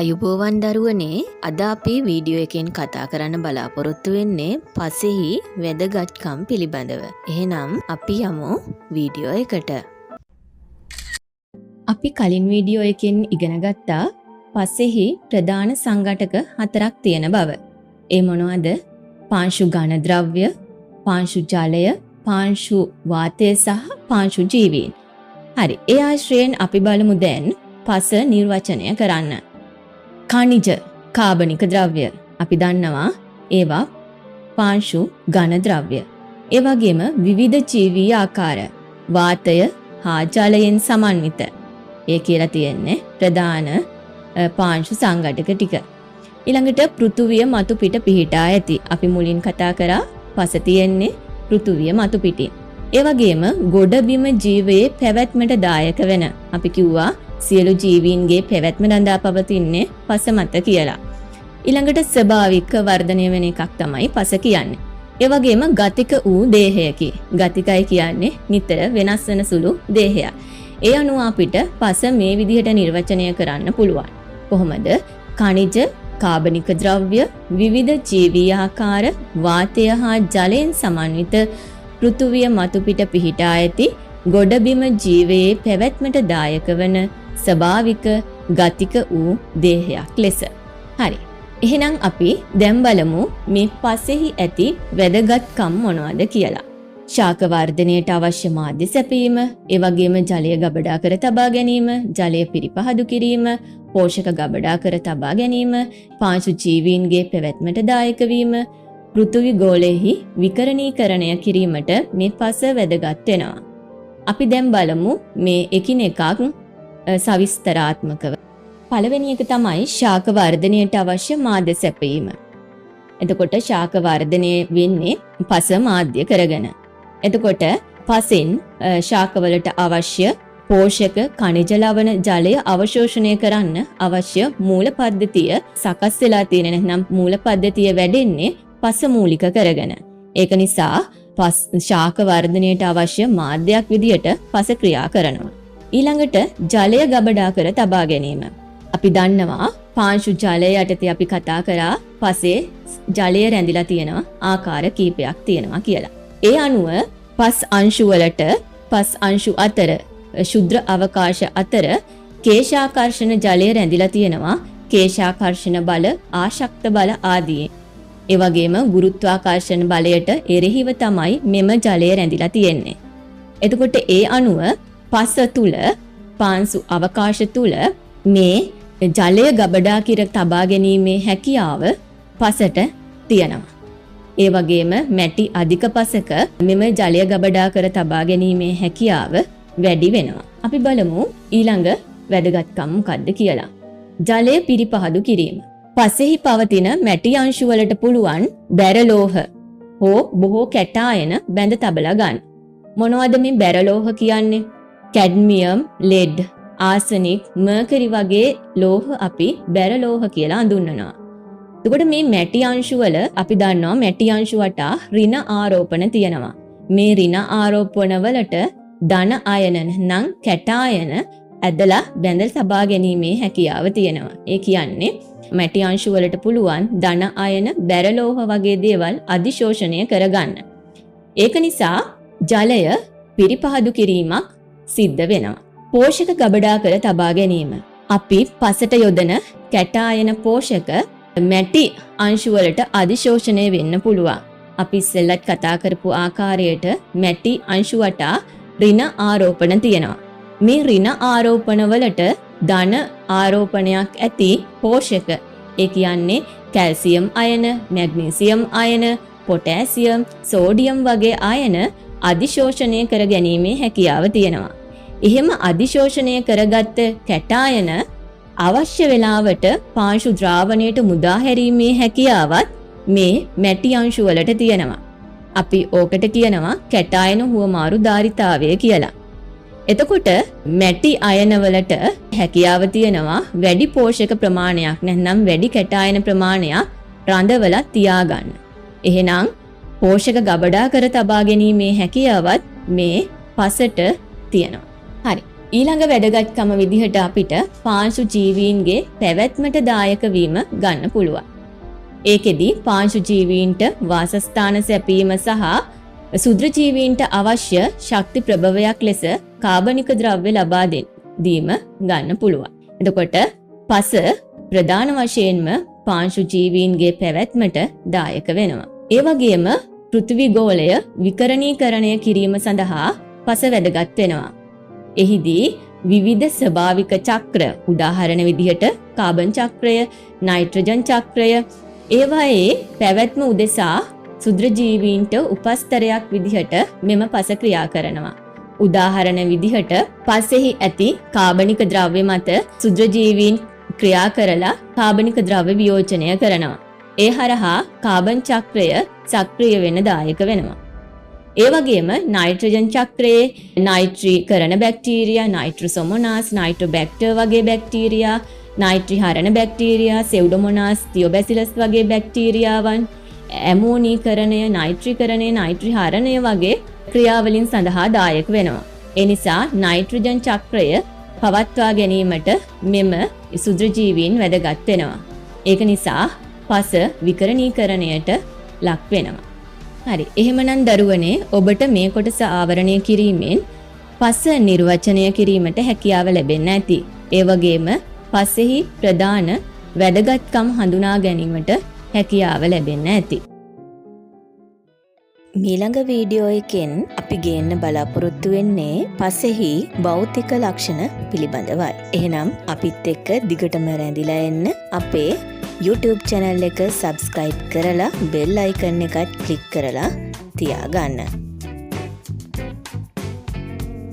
ආයුබෝවන් දරුවනේ අද අපි වීඩියෝ එකෙන් කතා කරන්න බලාපොරොත්තු වෙන්නේ පසෙහි වැදගත්කම් පිළිබඳව. එහෙනම් අපි යමු වීඩියෝ එකට. අපි කලින් වීඩියෝ එකෙන් ඉගෙන ගත්තා පසෙහි ප්‍රධාන සංඝටක 4ක් තියෙන බව. ඒ මොනවද? පාංශු ඝන ද්‍රව්‍ය, පාංශු ජලය, පාංශු වාතය සහ පාංශු ජීවීන්. හරි. ඒ ආශ්‍රයෙන් අපි බලමු දැන් පස නිර්වචනය කරන්න. khනිජ කාබනික ද්‍රව්‍ය අපි දන්නවා ඒවා පාංශු ඝන ද්‍රව්‍ය. ඒ වගේම විවිධ ජීවී ආකාර වාතය හා ජලයෙන් සමන්විත. ඒ කියලා තියෙන්නේ ප්‍රධාන පාංශු සංඝටක ටික. ඊළඟට පෘථුවිය මතු පිට පිහිටා ඇති. අපි මුලින් කතා කරා පස තියෙන්නේ පෘථුවිය මතු පිටින්. ඒ වගේම ගොඩබිම ජීවයේ පැවැත්මට දායක වෙන. අපි කිව්වා සියලු ජීවීන්ගේ පැවැත්ම රඳා පවතින්නේ පස මත කියලා. ඊළඟට ස්වභාවික වර්ධනය වෙන එකක් තමයි පස කියන්නේ. ඒ වගේම ගතික වූ දේහයකි. ගතිකයි කියන්නේ නිතර වෙනස් වෙන සුළු දේහයක්. ඒ අනුව අපිට පස මේ විදිහට නිර්වචනය කරන්න පුළුවන්. කොහොමද? khනිජ කාබනික ද්‍රව්‍ය විවිධ ජීවී ආකාර වාතය හා ජලයෙන් සමන්විත පෘථුවිය මතු පිට පිහිටා ඇති ගොඩබිම ජීවයේ පැවැත්මට දායක වන ස්වභාවික ගතික වූ දේහයක් ලෙස. හරි. එහෙනම් අපි දැන් බලමු මේ පසෙහි ඇති වැදගත්කම් මොනවද කියලා. ශාක වර්ධනයට අවශ්‍ය මාධ්‍ය සැපීම, ඒ වගේම ජලය ගබඩා කර තබා ගැනීම, ජලය පිරිපහදු කිරීම, පෝෂක ගබඩා කර තබා ගැනීම, පාංශු ජීවීන්ගේ පැවැත්මට දායක වීම, පෘථිවි ගෝලයෙහි විකරණීකරණය කිරීමට මේ පස වැදගත් වෙනවා. අපි දැන් බලමු මේ එකිනෙකක් සවිස්තරාත්මකව. පළවෙනි එක තමයි ශාක වර්ධනයට අවශ්‍ය මාධ්‍ය සැපීම. එතකොට ශාක වර්ධනය වෙන්නේ පස මාධ්‍ය කරගෙන. එතකොට පසෙන් ශාකවලට අවශ්‍ය පෝෂක khනිජ ලවණ ජලය අවශෝෂණය කරන්න අවශ්‍ය මූල පද්ධතිය සකස් වෙලා තියෙන. නැත්නම් මූල පද්ධතිය වැඩෙන්නේ පස මූලික කරගෙන. ඒක නිසා ශාක වර්ධනයට අවශ්‍ය මාධ්‍යයක් විදියට පස ක්‍රියා කරනවා. ඊළඟට ජලය ගබඩා කර තබා ගැනීම. අපි දන්නවා පාංශු ජලය යටතේ අපි කතා කරා පසේ ජලය රැඳිලා තියෙනවා ආකාර කීපයක් තියෙනවා කියලා. ඒ අනුව පස් අංශු වලට පස් අංශු අතර ශුද්‍ර අවකාශ අතර කේශාකර්ෂණ ජලය රැඳිලා තියෙනවා කේශාකර්ෂණ බල ආශක්ත බල ආදී. ඒ වගේම ගුරුත්වාකර්ෂණ බලයට එරෙහිව තමයි මෙම ජලය රැඳිලා තියෙන්නේ. එතකොට ඒ අනුව පස තුල පාංශු අවකාශ තුල මේ ජලය ගබඩා කර තබා ගැනීමේ හැකියාව පසට තියෙනවා. ඒ වගේම මැටි අධික පසක මෙම ජලය ගබඩා කර තබා ගැනීමේ හැකියාව වැඩි වෙනවා. අපි බලමු ඊළඟ වැදගත්කම මොකක්ද කියලා. ජලය පිරිපහදු කිරීම. පසෙහි පවතින මැටි අංශු වලට පුළුවන් බැරලෝහ හෝ බොහෝ කැටායන බැඳ තබලා ගන්න. මොනවද මේ බැරලෝහ කියන්නේ? කැඩ්මියම්, ලෙඩ්, ආසනික්, මර්කරි වගේ ලෝහ අපි බැරලෝහ කියලා හඳුන්වනවා. එතකොට මේ මැටි අංශු වල අපි දන්නවා මැටි අංශු වටා ඍණ ආරෝපණ තියෙනවා. මේ ඍණ ආරෝපණ වලට ධන අයන නම් කැටායන ඇදලා බැඳ තබා ගැනීමේ හැකියාව තියෙනවා. ඒ කියන්නේ මැටි අංශු වලට පුළුවන් ධන අයන බැරලෝහ වගේ දේවල් අධිශෝෂණය කරගන්න. ඒක නිසා ජලය පිරිපහදු කිරීමක් සිද්ධ වෙනවා. පෝෂක ගබඩා කර තබා ගැනීම. අපි පසට යොදන කැටායන පෝෂක මැටි අංශු වලට අධිශෝෂණය වෙන්න පුළුවන්. අපි ඉස්සෙල්ලත් කතා කරපු ආකාරයට මැටි අංශු වටා ඍණ ආරෝපණ තියෙනවා. මේ ඍණ ආරෝපණ වලට ධන ආරෝපණයක් ඇති පෝෂක. ඒ කියන්නේ කැල්සියම් අයන, මැග්නීසියම් අයන, පොටෑසියම්, සෝඩියම් වගේ අයන අධිශෝෂණය කර ගැනීමේ හැකියාව තියෙනවා. එහෙම අධිශෝෂණය කරගත්ත කැටායන අවශ්‍ය වෙලාවට පාංශු ද්‍රාවණයට මුදා හැරීමේ හැකියාවත් මේ මැටි අංශු වලට තියෙනවා. අපි ඕකට කියනවා කැටායන හුවමාරු ධාරිතාවය කියලා. එතකොට මැටි අයන වලට හැකියාව තියෙනවා වැඩි පෝෂක ප්‍රමාණයක් නැත්නම් වැඩි කැටායන ප්‍රමාණයක් රඳවලා තියාගන්න. එහෙනම් පෝෂක ගබඩා කර තබා ගැනීමේ හැකියාවත් මේ පසට තියෙනවා. හරි. ඊළඟ වැදගත්කම විදිහට අපිට පාංශු ජීවීන්ගේ පැවැත්මට දායක වීම ගන්න පුළුවන්. ඒකෙදි පාංශු ජීවීන්ට වාසස්ථාන සැපීම සහ සුද්‍ර ජීවීන්ට අවශ්‍ය ශක්ති ප්‍රභවයක් ලෙස කාබනික ද්‍රව්‍ය ලබා දීම ගන්න පුළුවන්. එතකොට පස ප්‍රධාන වශයෙන්ම පාංශු ජීවීන්ගේ පැවැත්මට දායක වෙනවා. ඒ වගේම පෘථිවි ගෝලය විකරණීකරණය කිරීම සඳහා පස වැදගත් වෙනවා. එහිදී විවිධ ස්වභාවික චක්‍ර උදාහරණ විදිහට කාබන් චක්‍රය, නයිට්‍රජන් චක්‍රය ඒවායේ පැවැත්ම උදෙසා සුද්‍ර ජීවීන්ට උපස්තරයක් විදිහට මෙම පස ක්‍රියා කරනවා. උදාහරණ විදිහට පසෙහි ඇති කාබනික ද්‍රව්‍ය මත සුද්‍ර ජීවීන් ක්‍රියා කරලා කාබනික ද්‍රව්‍ය වියෝජනය කරනවා. ඒ හරහා කාබන් චක්‍රය සක්‍රිය වෙන දායක වෙනවා. ඒ වගේම නයිට්‍රජන් චක්‍රයේ නයිට්‍රීකරණ බැක්ටීරියා, නයිට්‍රොසොමොනාස්, නයිට්‍රොබැක්ටර් වගේ බැක්ටීරියා, නයිට්‍රිහරණ බැක්ටීරියා, සෙව්ඩොමොනාස්, තියෝබැසිලස් වගේ බැක්ටීරියාවන්, ඇමෝනීකරණය, නයිට්‍රීකරණය, නයිට්‍රිහරණය වගේ ක්‍රියාවලින් සඳහා දායක වෙනවා. ඒ නිසා නයිට්‍රජන් චක්‍රය පවත්වා ගැනීමට මෙම සුද්‍ර ජීවීන් වැදගත් වෙනවා. ඒක නිසා පස විකරණීකරණයට ලක් වෙනවා. හරි. එහෙමනම් දරුවනේ ඔබට මේ කොටස ආවරණය කිරීමෙන් පස නිර්වචනය කිරීමට හැකියාව ලැබෙන්න ඇති. ඒ වගේම පසෙහි ප්‍රධාන වැදගත්කම් හඳුනා ගැනීමට හැකියාව ලැබෙන්න ඇති. මීළඟ වීඩියෝ එකෙන් අපි ගේන්න බලාපොරොත්තු වෙන්නේ පසෙහි භෞතික ලක්ෂණ පිළිබඳවයි. එහෙනම් අපිත් එක්ක දිගටම රැඳිලා එන්න. අපේ YouTube channel එක subscribe කරලා bell icon එකත් click කරලා තියාගන්න.